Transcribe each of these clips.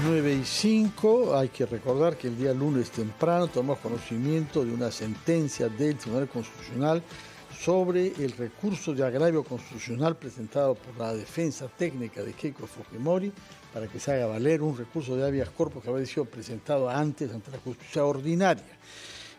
9:05. Hay que recordar que el día lunes temprano tomamos conocimiento de una sentencia del Tribunal Constitucional sobre el recurso de agravio constitucional presentado por la defensa técnica de Keiko Fujimori para que se haga valer un recurso de habeas corpus que había sido presentado antes ante la justicia ordinaria.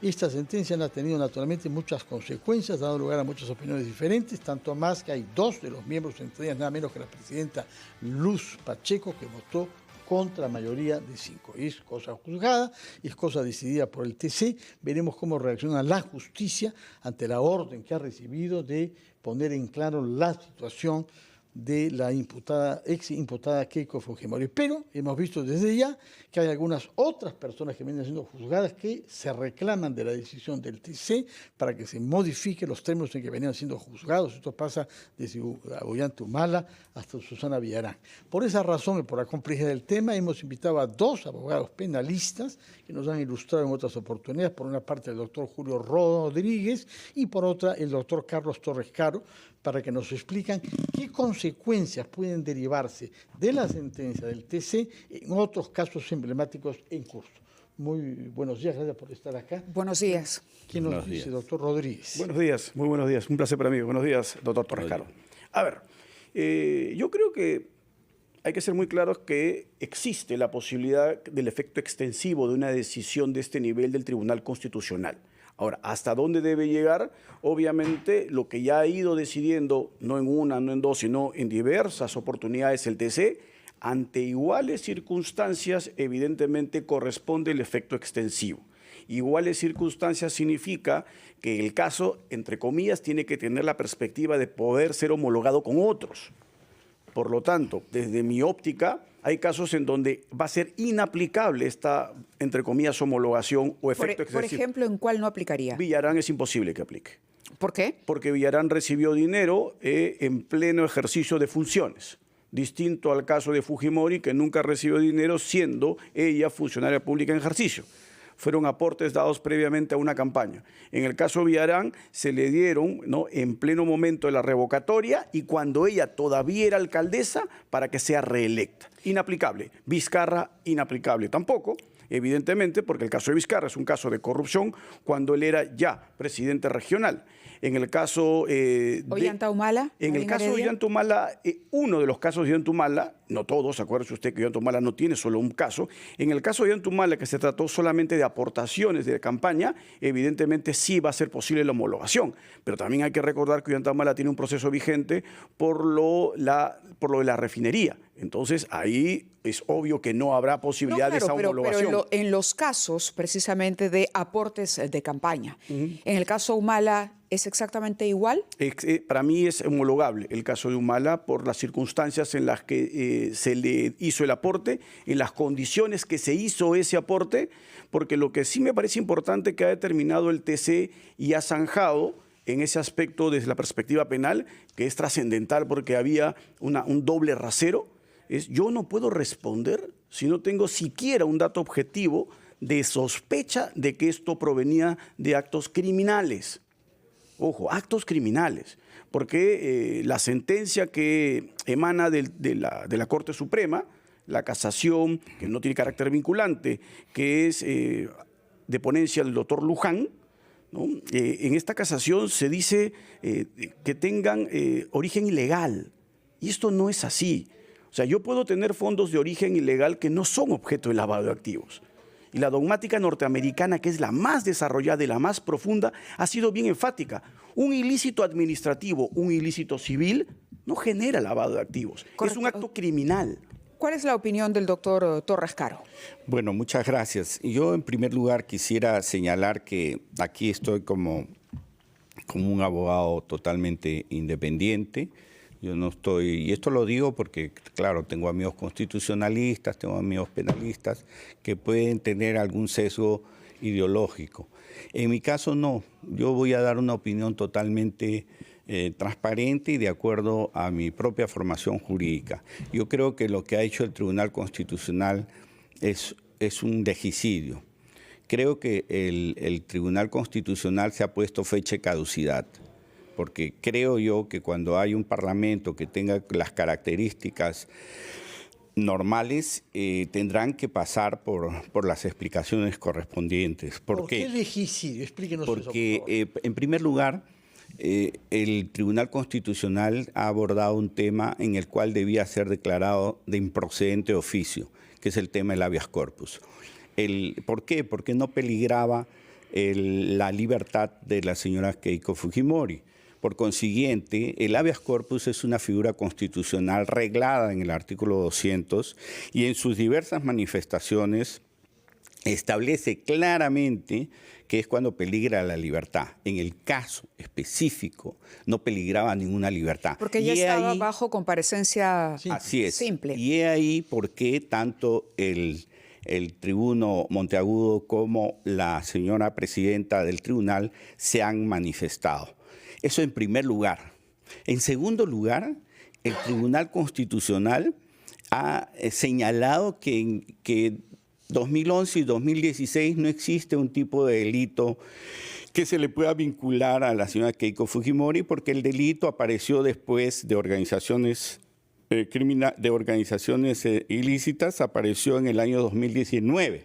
Esta sentencia ha tenido naturalmente muchas consecuencias, dando lugar a muchas opiniones diferentes, tanto más que hay dos de los miembros, entre ellas nada menos que la presidenta Luz Pacheco, que votó contra mayoría de 5. Es cosa juzgada, es cosa decidida por el TC. Veremos cómo reacciona la justicia ante la orden que ha recibido de poner en claro la situación de la ex imputada Keiko Fujimori. Pero hemos visto desde ya que hay algunas otras personas que vienen siendo juzgadas que se reclaman de la decisión del TC para que se modifique los términos en que venían siendo juzgados. Esto pasa desde Ollanta Humala hasta Susana Villarán. Por esa razón y por la complejidad del tema, hemos invitado a dos abogados penalistas que nos han ilustrado en otras oportunidades. Por una parte, el doctor Julio Rodríguez y por otra, el doctor Carlos Torres Caro, para que nos expliquen qué consecuencias pueden derivarse de la sentencia del TC en otros casos emblemáticos en curso. Muy buenos días, gracias por estar acá. Buenos días. ¿Quién nos dice, doctor Rodríguez? Buenos días, muy buenos días. Un placer para mí. Buenos días, doctor Torres Caro. A ver, yo creo que hay que ser muy claros que existe la posibilidad del efecto extensivo de una decisión de este nivel del Tribunal Constitucional. Ahora, ¿hasta dónde debe llegar? Obviamente, lo que ya ha ido decidiendo, no en una, no en dos, sino en diversas oportunidades el TC, ante iguales circunstancias, evidentemente corresponde el efecto extensivo. Iguales circunstancias significa que el caso, entre comillas, tiene que tener la perspectiva de poder ser homologado con otros. Por lo tanto, desde mi óptica, hay casos en donde va a ser inaplicable esta, entre comillas, homologación o efecto extensivo. Por ejemplo, ¿en cuál no aplicaría? Villarán es imposible que aplique. ¿Por qué? Porque Villarán recibió dinero en pleno ejercicio de funciones, distinto al caso de Fujimori, que nunca recibió dinero siendo ella funcionaria pública en ejercicio. Fueron aportes dados previamente a una campaña. En el caso de Villarán se le dieron, ¿no?, en pleno momento de la revocatoria y cuando ella todavía era alcaldesa para que sea reelecta. Inaplicable. Vizcarra, inaplicable tampoco, evidentemente, porque el caso de Vizcarra es un caso de corrupción cuando él era ya presidente regional. En el caso Ollanta Humala. En el caso de Ollanta Humala, uno de los casos de Ollanta Humala, no todos, acuérdese usted que Ollanta Humala no tiene solo un caso. En el caso de Ollanta Humala, que se trató solamente de aportaciones de campaña, evidentemente sí va a ser posible la homologación. Pero también hay que recordar que Ollanta Humala tiene un proceso vigente por lo de la refinería. Entonces, ahí es obvio que no habrá posibilidad de esa homologación. Pero en los casos, precisamente, de aportes de campaña, en el caso Humala, ¿es exactamente igual? Para mí es homologable el caso de Humala por las circunstancias en las que se le hizo el aporte, en las condiciones que se hizo ese aporte, porque lo que sí me parece importante que ha determinado el TC y ha zanjado en ese aspecto desde la perspectiva penal, que es trascendental porque había un doble rasero, es yo no puedo responder si no tengo siquiera un dato objetivo de sospecha de que esto provenía de actos criminales. Ojo, actos criminales, porque la sentencia que emana de la Corte Suprema, la casación, que no tiene carácter vinculante, que es de ponencia del doctor Luján, ¿no? En esta casación se dice que tengan origen ilegal, y esto no es así. O sea, yo puedo tener fondos de origen ilegal que no son objeto de lavado de activos. Y la dogmática norteamericana, que es la más desarrollada y la más profunda, ha sido bien enfática. Un ilícito administrativo, un ilícito civil, no genera lavado de activos. Correcto. Es un acto criminal. ¿Cuál es la opinión del doctor Torres Caro? Bueno, muchas gracias. Yo, en primer lugar, quisiera señalar que aquí estoy como un abogado totalmente independiente. Yo no estoy, y esto lo digo porque, claro, tengo amigos constitucionalistas, tengo amigos penalistas que pueden tener algún sesgo ideológico. En mi caso no, yo voy a dar una opinión totalmente transparente y de acuerdo a mi propia formación jurídica. Yo creo que lo que ha hecho el Tribunal Constitucional es un legicidio. Creo que el Tribunal Constitucional se ha puesto fecha de caducidad, porque creo yo que cuando hay un parlamento que tenga las características normales tendrán que pasar por las explicaciones correspondientes. ¿Por qué regicidio? Explíquenos eso, por favor. Porque, en primer lugar, el Tribunal Constitucional ha abordado un tema en el cual debía ser declarado de improcedente oficio, que es el tema del habeas corpus. ¿Por qué? Porque no peligraba la libertad de la señora Keiko Fujimori. Por consiguiente, el habeas corpus es una figura constitucional reglada en el artículo 200 y en sus diversas manifestaciones establece claramente que es cuando peligra la libertad. En el caso específico no peligraba ninguna libertad. Porque ya estaba bajo comparecencia simple. Y he ahí por qué tanto el tribuno Monteagudo como la señora presidenta del tribunal se han manifestado. Eso en primer lugar. En segundo lugar, el Tribunal Constitucional ha señalado que en 2011 y 2016 no existe un tipo de delito que se le pueda vincular a la señora Keiko Fujimori porque el delito apareció después de organizaciones ilícitas, apareció en el año 2019.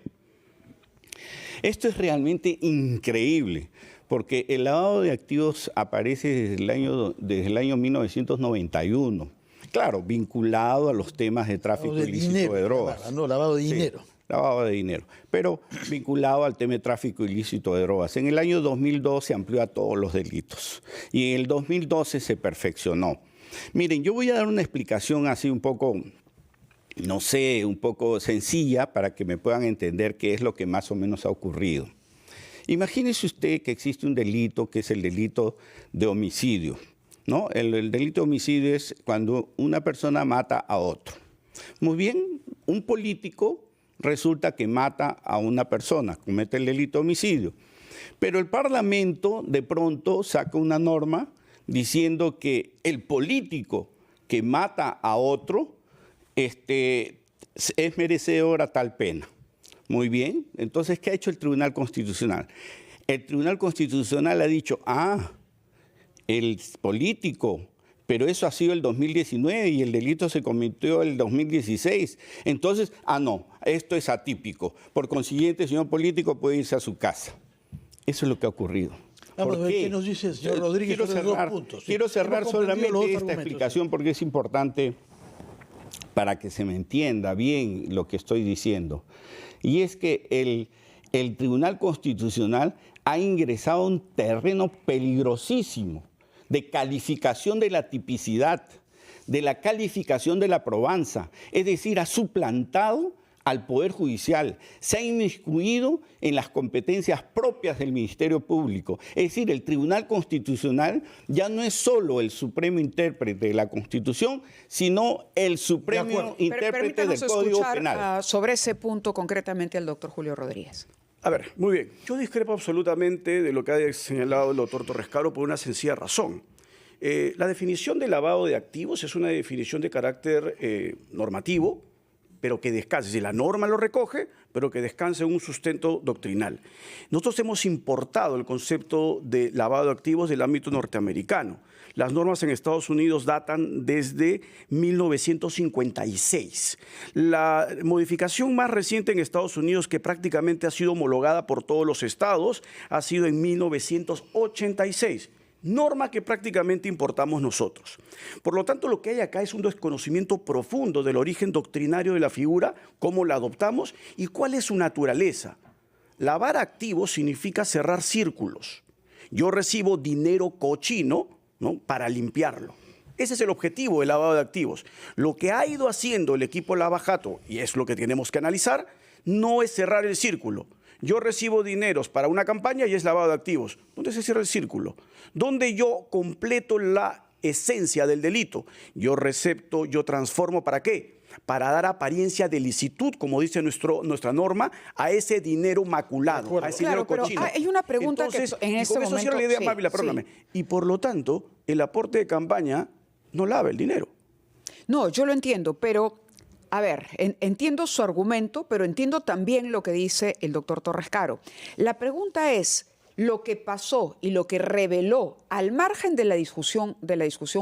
Esto es realmente increíble, porque el lavado de activos aparece desde el año 1991. Claro, vinculado a los temas de tráfico ilícito de drogas. No, lavado de dinero. Sí, lavado de dinero, pero vinculado al tema de tráfico ilícito de drogas. En el año 2002 se amplió a todos los delitos y en el 2012 se perfeccionó. Miren, yo voy a dar una explicación así un poco, no sé, un poco sencilla para que me puedan entender qué es lo que más o menos ha ocurrido. Imagínese usted que existe un delito que es el delito de homicidio, ¿no? El delito de homicidio es cuando una persona mata a otro. Muy bien, un político resulta que mata a una persona, comete el delito de homicidio. Pero el Parlamento de pronto saca una norma diciendo que el político que mata a otro es merecedor a tal pena. Muy bien, entonces, ¿qué ha hecho el Tribunal Constitucional? El Tribunal Constitucional ha dicho, el político, pero eso ha sido el 2019 y el delito se cometió el 2016. Entonces, no, esto es atípico. Por consiguiente, el señor político puede irse a su casa. Eso es lo que ha ocurrido. Vamos a ver qué nos dice el señor Rodríguez sobre dos puntos. Quiero cerrar solamente esta explicación porque es importante para que se me entienda bien lo que estoy diciendo. Y es que el Tribunal Constitucional ha ingresado a un terreno peligrosísimo de calificación de la tipicidad, de la calificación de la probanza. Es decir, ha suplantado al Poder Judicial, se ha inmiscuido en las competencias propias del Ministerio Público. Es decir, el Tribunal Constitucional ya no es solo el supremo intérprete de la Constitución, sino el supremo intérprete del Código Penal. Sobre ese punto concretamente al doctor Julio Rodríguez. A ver, muy bien. Yo discrepo absolutamente de lo que ha señalado el doctor Torres Caro por una sencilla razón. La definición de lavado de activos es una definición de carácter normativo, pero que descanse, si la norma lo recoge, pero que descanse en un sustento doctrinal. Nosotros hemos importado el concepto de lavado de activos del ámbito norteamericano. Las normas en Estados Unidos datan desde 1956. La modificación más reciente en Estados Unidos, que prácticamente ha sido homologada por todos los estados, ha sido en 1986. Norma que prácticamente importamos nosotros. Por lo tanto, lo que hay acá es un desconocimiento profundo del origen doctrinario de la figura, cómo la adoptamos y cuál es su naturaleza. Lavar activos significa cerrar círculos. Yo recibo dinero cochino, ¿no?, para limpiarlo. Ese es el objetivo del lavado de activos. Lo que ha ido haciendo el equipo Lava Jato, y es lo que tenemos que analizar, no es cerrar el círculo. Yo recibo dineros para una campaña y es lavado de activos. ¿Dónde se cierra el círculo? ¿Dónde yo completo la esencia del delito? Yo recepto, yo transformo, ¿para qué? Para dar apariencia de licitud, como dice nuestra norma, a ese dinero maculado, a ese dinero cochino. Hay una pregunta. Entonces, que en este momento... Con eso cierro la idea, Mávila, perdóname. Y por lo tanto, el aporte de campaña no lava el dinero. No, yo lo entiendo, pero... A ver, entiendo su argumento, pero entiendo también lo que dice el doctor Torres Caro. La pregunta es, lo que pasó y lo que reveló, al margen de la discusión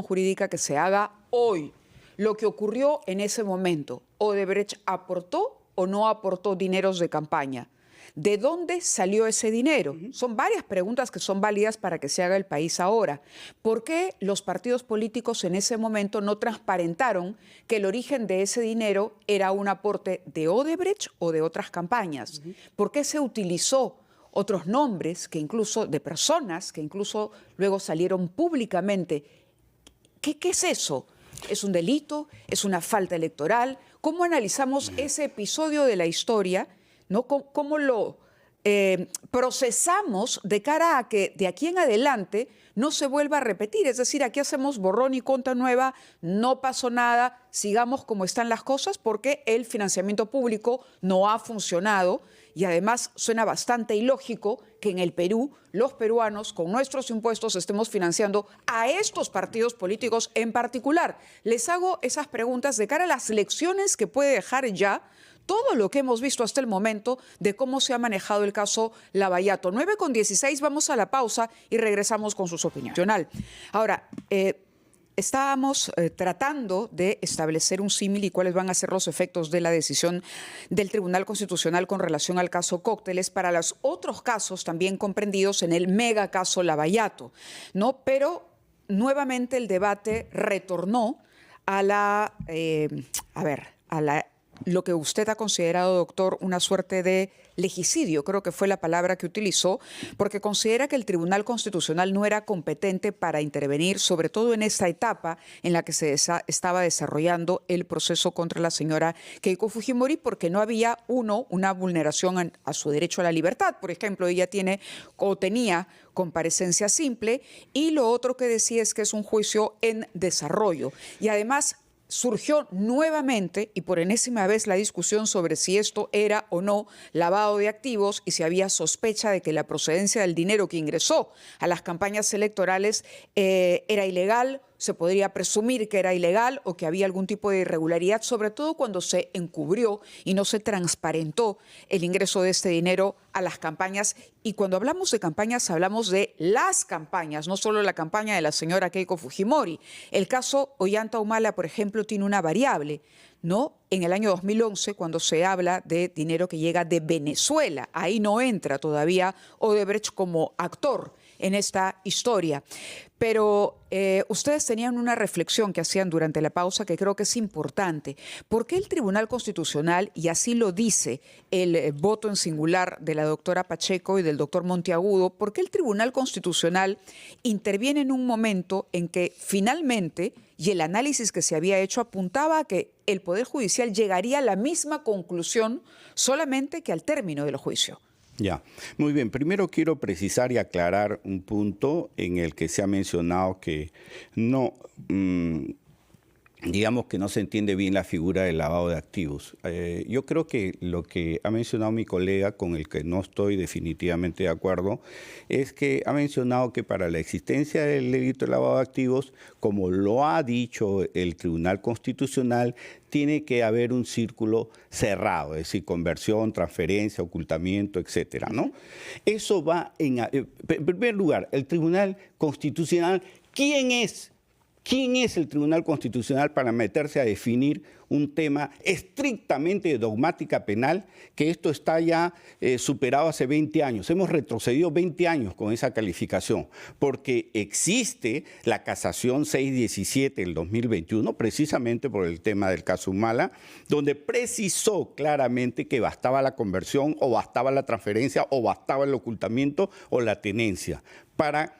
jurídica que se haga hoy lo que ocurrió en ese momento. ¿Odebrecht aportó o no aportó dineros de campaña? ¿De dónde salió ese dinero? Son varias preguntas que son válidas para que se haga el país ahora. ¿Por qué los partidos políticos en ese momento no transparentaron que el origen de ese dinero era un aporte de Odebrecht o de otras campañas? ¿Por qué se utilizó otros nombres que incluso de personas que incluso luego salieron públicamente? ¿Qué es eso? ¿Es un delito? ¿Es una falta electoral? ¿Cómo analizamos ese episodio de la historia? ¿No? ¿Cómo lo procesamos de cara a que de aquí en adelante no se vuelva a repetir? Es decir, aquí hacemos borrón y cuenta nueva, no pasó nada, sigamos como están las cosas porque el financiamiento público no ha funcionado y además suena bastante ilógico que en el Perú los peruanos con nuestros impuestos estemos financiando a estos partidos políticos en particular. Les hago esas preguntas de cara a las lecciones que puede dejar ya todo lo que hemos visto hasta el momento de cómo se ha manejado el caso Lavallato. 9:16, vamos a la pausa y regresamos con sus opiniones. Ahora, estábamos tratando de establecer un símil y cuáles van a ser los efectos de la decisión del Tribunal Constitucional con relación al caso Cócteles para los otros casos también comprendidos en el mega caso Lavallato, ¿no? Pero nuevamente el debate retornó a lo que usted ha considerado, doctor, una suerte de legicidio, creo que fue la palabra que utilizó, porque considera que el Tribunal Constitucional no era competente para intervenir, sobre todo en esta etapa en la que se estaba desarrollando el proceso contra la señora Keiko Fujimori, porque no había, una vulneración a su derecho a la libertad. Por ejemplo, ella tenía comparecencia simple, y lo otro que decía es que es un juicio en desarrollo. Y además surgió nuevamente y por enésima vez la discusión sobre si esto era o no lavado de activos y si había sospecha de que la procedencia del dinero que ingresó a las campañas electorales era ilegal, se podría presumir que era ilegal o que había algún tipo de irregularidad, sobre todo cuando se encubrió y no se transparentó el ingreso de este dinero a las campañas. Y cuando hablamos de campañas, hablamos de las campañas, no solo la campaña de la señora Keiko Fujimori. El caso Ollanta Humala, por ejemplo, tiene una variable, ¿no? En el año 2011, cuando se habla de dinero que llega de Venezuela, ahí no entra todavía Odebrecht como actor en esta historia. Pero ustedes tenían una reflexión que hacían durante la pausa que creo que es importante. ¿Por qué el Tribunal Constitucional, y así lo dice el voto en singular de la doctora Pacheco y del doctor Monteagudo, por qué el Tribunal Constitucional interviene en un momento en que finalmente, y el análisis que se había hecho apuntaba a que el Poder Judicial llegaría a la misma conclusión solamente que al término del juicio? Ya, muy bien. Primero quiero precisar y aclarar un punto en el que se ha mencionado que no, digamos que no se entiende bien la figura del lavado de activos. Yo creo que lo que ha mencionado mi colega, con el que no estoy definitivamente de acuerdo, es que ha mencionado que para la existencia del delito de lavado de activos, como lo ha dicho el Tribunal Constitucional, tiene que haber un círculo cerrado, es decir, conversión, transferencia, ocultamiento, etcétera, ¿no? Eso va en primer lugar, el Tribunal Constitucional, ¿quién es? ¿Quién es el Tribunal Constitucional para meterse a definir un tema estrictamente de dogmática penal? Que esto está ya superado hace 20 años. Hemos retrocedido 20 años con esa calificación, porque existe la casación 617 del 2021, precisamente por el tema del caso Humala, donde precisó claramente que bastaba la conversión o bastaba la transferencia o bastaba el ocultamiento o la tenencia para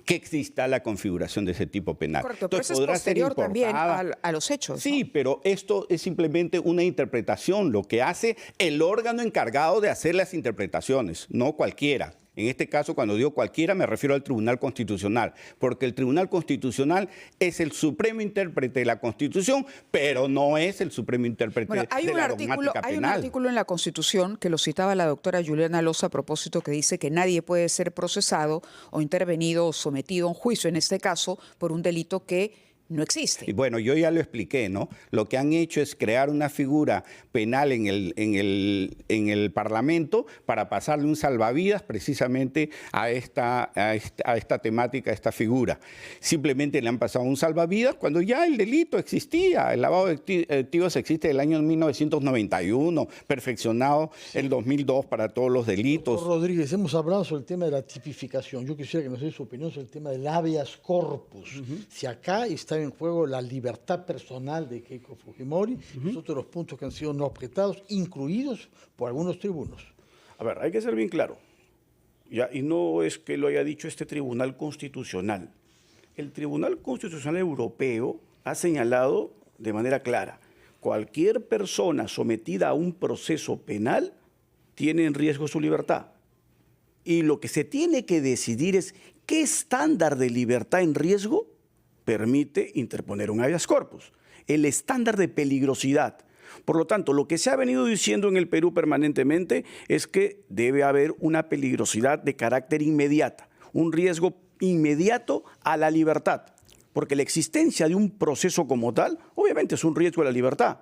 que exista la configuración de ese tipo penal. Correcto, pero eso es posterior también a los hechos. Sí, ¿no? Pero esto es simplemente una interpretación, lo que hace el órgano encargado de hacer las interpretaciones, no cualquiera. En este caso, cuando digo cualquiera, me refiero al Tribunal Constitucional, porque el Tribunal Constitucional es el supremo intérprete de la Constitución, pero no es el supremo intérprete de la dogmática penal. Hay un artículo en la Constitución que lo citaba la doctora Juliana Loza a propósito, que dice que nadie puede ser procesado o intervenido o sometido a un juicio, en este caso, por un delito que no existe. Y bueno, yo ya lo expliqué, ¿no? Lo que han hecho es crear una figura penal en el Parlamento para pasarle un salvavidas precisamente a esta temática, a esta figura. Simplemente le han pasado un salvavidas cuando ya el delito existía. El lavado de activos existe del año 1991, perfeccionado el 2002 para todos los delitos. Doctor Rodríguez, hemos hablado sobre el tema de la tipificación. Yo quisiera que nos dé su opinión sobre el tema del habeas corpus. Si acá está en juego la libertad personal de Keiko Fujimori, es otro de los puntos que han sido no objetados, incluidos por algunos tribunos. A ver, hay que ser bien claro. Ya, y no es que lo haya dicho este Tribunal Constitucional. El Tribunal Constitucional Europeo ha señalado de manera clara: cualquier persona sometida a un proceso penal tiene en riesgo su libertad. Y lo que se tiene que decidir es qué estándar de libertad en riesgo permite interponer un habeas corpus. El estándar de peligrosidad. Por lo tanto, lo que se ha venido diciendo en el Perú permanentemente es que debe haber una peligrosidad de carácter inmediata, un riesgo inmediato a la libertad, porque la existencia de un proceso como tal, obviamente es un riesgo a la libertad.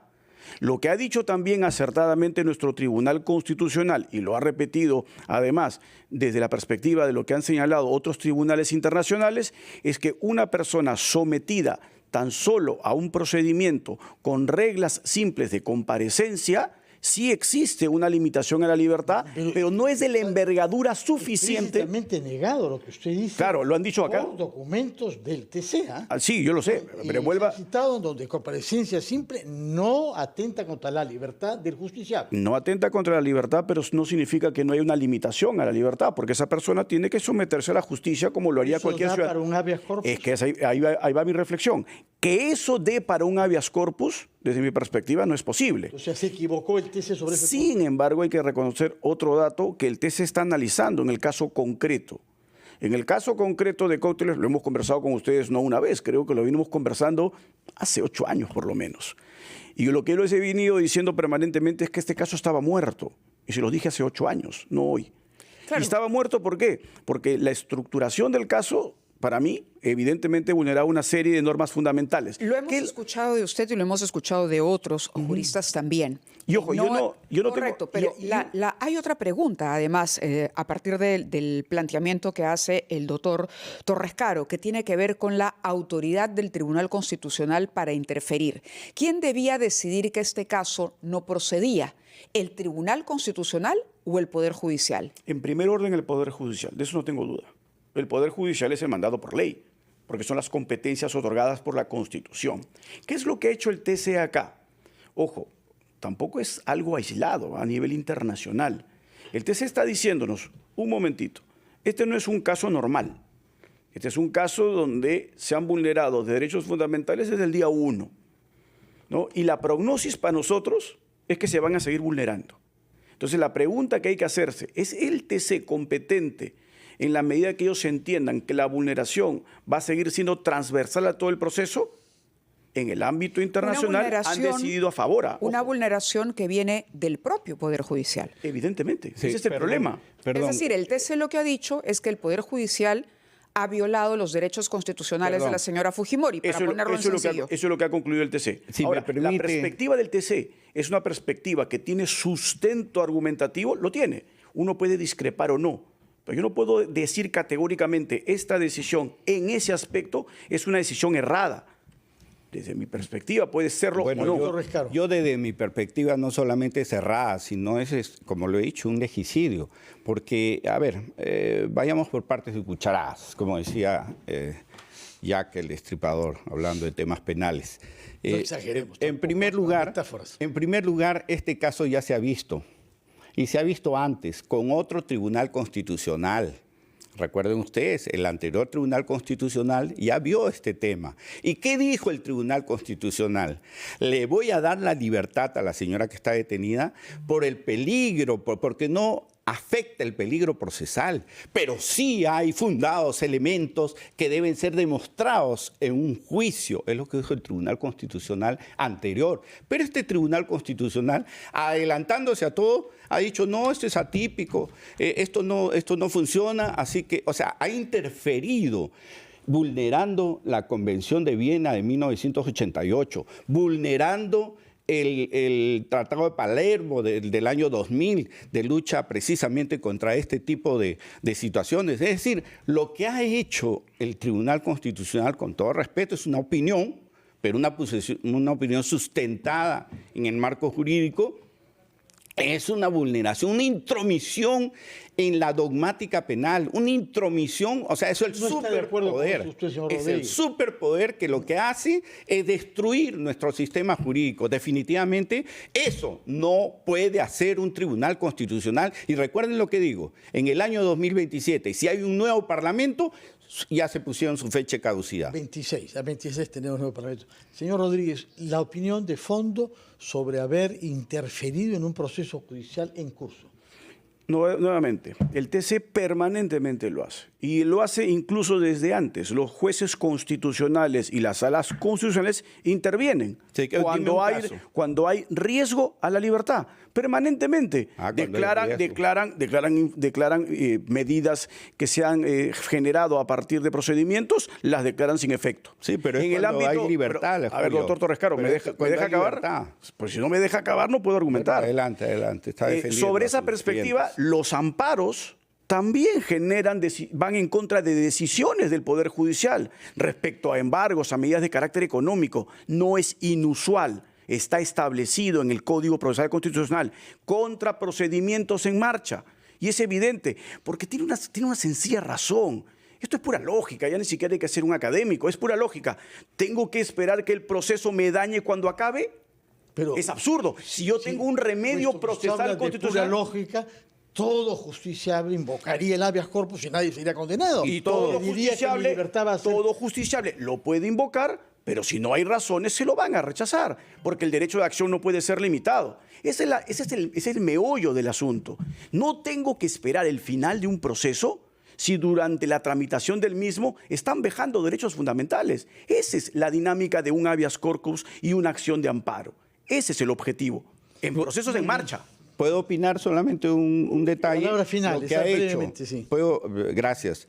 Lo que ha dicho también acertadamente nuestro Tribunal Constitucional, y lo ha repetido además desde la perspectiva de lo que han señalado otros tribunales internacionales, es que una persona sometida tan solo a un procedimiento con reglas simples de comparecencia, sí existe una limitación a la libertad, pero no es de la envergadura suficiente. Explícitamente negado lo que usted dice. Claro, lo han dicho acá. Por documentos del TC. Sí, yo lo sé, pero vuelva. Citado donde comparecencia simple no atenta contra la libertad del justiciable. No atenta contra la libertad, pero no significa que no haya una limitación a la libertad, porque esa persona tiene que someterse a la justicia como lo haría cualquier ciudadano. Para un habeas corpus? Es que ahí va mi reflexión. Que eso dé para un habeas corpus, desde mi perspectiva, no es posible. O sea, se equivocó el TC sobre ese punto. Sin embargo, hay que reconocer otro dato que el TC está analizando en el caso concreto. En el caso concreto de Cócteles, lo hemos conversado con ustedes no una vez, creo que lo venimos conversando hace 8 años por lo menos. Y lo que yo les he venido diciendo permanentemente es que este caso estaba muerto. Y se lo dije hace 8 años, no hoy. Claro. Y estaba muerto, ¿por qué? Porque la estructuración del caso, para mí, evidentemente vulneraba una serie de normas fundamentales. Lo hemos escuchado de usted y lo hemos escuchado de otros juristas también. Y ojo, yo no correcto, tengo... pero hay otra pregunta, además, a partir del planteamiento que hace el doctor Torres Caro, que tiene que ver con la autoridad del Tribunal Constitucional para interferir. ¿Quién debía decidir que este caso no procedía? ¿El Tribunal Constitucional o el Poder Judicial? En primer orden, el Poder Judicial, de eso no tengo duda. El Poder Judicial es el mandado por ley, porque son las competencias otorgadas por la Constitución. ¿Qué es lo que ha hecho el TC acá? Ojo, tampoco es algo aislado a nivel internacional. El TC está diciéndonos, un momentito, este no es un caso normal. Este es un caso donde se han vulnerado derechos fundamentales desde el día 1, ¿no? Y la prognosis para nosotros es que se van a seguir vulnerando. Entonces, la pregunta que hay que hacerse, ¿es el TC competente en la medida que ellos entiendan que la vulneración va a seguir siendo transversal a todo el proceso? En el ámbito internacional han decidido a favor. Una vulneración que viene del propio Poder Judicial. Evidentemente, sí, ese es el problema. Es decir, el TC lo que ha dicho es que el Poder Judicial ha violado los derechos constitucionales de la señora Fujimori, para ponerlo en sencillo. Eso es lo que ha concluido el TC. Sí, ahora, la perspectiva del TC es una perspectiva que tiene sustento argumentativo, lo tiene. Uno puede discrepar o no, pero yo no puedo decir categóricamente esta decisión en ese aspecto es una decisión errada. Desde mi perspectiva puede serlo o no. Yo desde mi perspectiva no solamente es errada, sino es, como lo he dicho, un legicidio. Porque, a ver, vayamos por partes de cucharadas, como decía Jack el Destripador, hablando de temas penales. No exageremos. En primer lugar, este caso ya se ha visto. Y se ha visto antes con otro tribunal constitucional. Recuerden ustedes, el anterior Tribunal Constitucional ya vio este tema. ¿Y qué dijo el Tribunal Constitucional? Le voy a dar la libertad a la señora que está detenida por el peligro, porque no afecta el peligro procesal, pero sí hay fundados elementos que deben ser demostrados en un juicio. Es lo que dijo el Tribunal Constitucional anterior. Pero este Tribunal Constitucional, adelantándose a todo, ha dicho, no, esto es atípico, esto no funciona, así que, o sea, ha interferido. vulnerando la Convención de Viena de 1988, vulnerando el Tratado de Palermo del año 2000 de lucha precisamente contra este tipo de situaciones. Es decir, lo que ha hecho el Tribunal Constitucional, con todo respeto, es una opinión, pero una opinión sustentada en el marco jurídico. Es una vulneración, una intromisión en la dogmática penal, una intromisión, o sea, eso es el superpoder. Es el superpoder que lo que hace es destruir nuestro sistema jurídico. Definitivamente, eso no puede hacer un tribunal constitucional. Y recuerden lo que digo, en el año 2027, si hay un nuevo parlamento, ya se pusieron su fecha de caducidad. 26, a 26 tenemos nuevo parlamento. Señor Rodríguez, la opinión de fondo sobre haber interferido en un proceso judicial en curso. Nuevamente, el TC permanentemente lo hace, y lo hace incluso desde antes. Los jueces constitucionales y las salas constitucionales intervienen cuando hay riesgo a la libertad, permanentemente. Declaran medidas que se han generado a partir de procedimientos, las declaran sin efecto. Sí, pero en el ámbito hay libertad. A ver, doctor Torres Caro, ¿me deja acabar? Libertad. Pues si no me deja acabar, no puedo argumentar. Adelante. Está sobre esa perspectiva, los amparos también van en contra de decisiones del Poder Judicial respecto a embargos, a medidas de carácter económico. No es inusual. Está establecido en el Código Procesal Constitucional contra procedimientos en marcha. Y es evidente, porque tiene una sencilla razón. Esto es pura lógica, ya ni siquiera hay que ser un académico, es pura lógica. ¿Tengo que esperar que el proceso me dañe cuando acabe? Pero es absurdo. Si yo tengo un remedio procesal constitucional... Pura lógica, todo justiciable invocaría el habeas corpus y nadie sería condenado. Y todo justiciable lo puede invocar, pero si no hay razones se lo van a rechazar, porque el derecho de acción no puede ser limitado. Ese es el meollo del asunto. No tengo que esperar el final de un proceso si durante la tramitación del mismo están vejando derechos fundamentales. Esa es la dinámica de un habeas corpus y una acción de amparo. Ese es el objetivo, en procesos en marcha. ¿Puedo opinar solamente un detalle? Palabras finales, lo que ha hecho, sí. Gracias.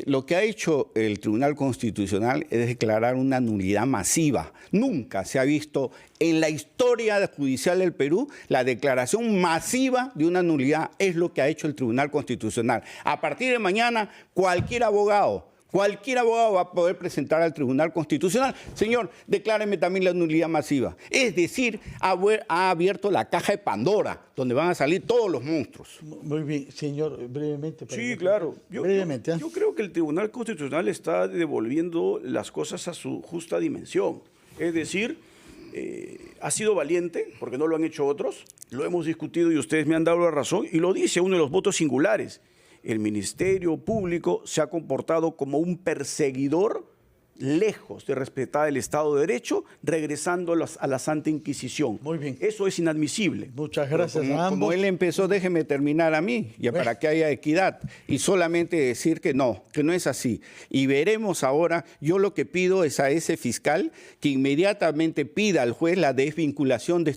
Lo que ha hecho el Tribunal Constitucional es declarar una nulidad masiva. Nunca se ha visto en la historia judicial del Perú la declaración masiva de una nulidad. Es lo que ha hecho el Tribunal Constitucional. A partir de mañana, cualquier abogado va a poder presentar al Tribunal Constitucional. Señor, decláreme también la nulidad masiva. Es decir, ha abierto la caja de Pandora, donde van a salir todos los monstruos. Muy bien, señor, brevemente. Sí, claro. Yo creo que el Tribunal Constitucional está devolviendo las cosas a su justa dimensión. Es decir, ha sido valiente, porque no lo han hecho otros, lo hemos discutido y ustedes me han dado la razón, y lo dice uno de los votos singulares. El Ministerio Público se ha comportado como un perseguidor, lejos de respetar el Estado de Derecho, regresando a la Santa Inquisición. Muy bien. Eso es inadmisible. Muchas gracias a ambos. Como él empezó, déjeme terminar a mí, ya para que haya equidad. Y solamente decir que no es así. Y veremos ahora, yo lo que pido es a ese fiscal que inmediatamente pida al juez la desvinculación de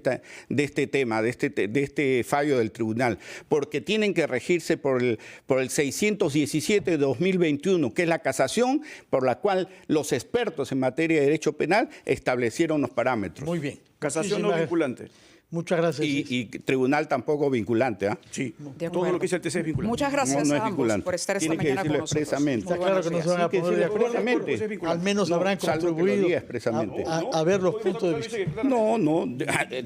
este tema, de este fallo del tribunal, porque tienen que regirse por el 617 de 2021, que es la casación por la cual los expertos en materia de derecho penal establecieron los parámetros. Muy bien. Casación no vinculante. Muchas gracias. Y tribunal tampoco vinculante. Sí, todo lo que dice el TC es vinculante. Muchas gracias a ambos por estar esta mañana con nosotros. Expresamente. Está claro que no se van a poner de acuerdo. Al menos habrán contribuido a ver los puntos de vista. No,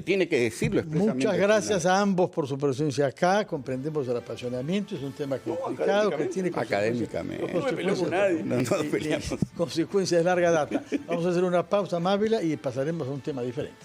tiene que decirlo expresamente. Muchas gracias a ambos por su presencia acá. Comprendemos el apasionamiento. Es un tema complicado que tiene académicamente. No peleamos. Consecuencias de larga data. Vamos a hacer una pausa amable y pasaremos a un tema diferente.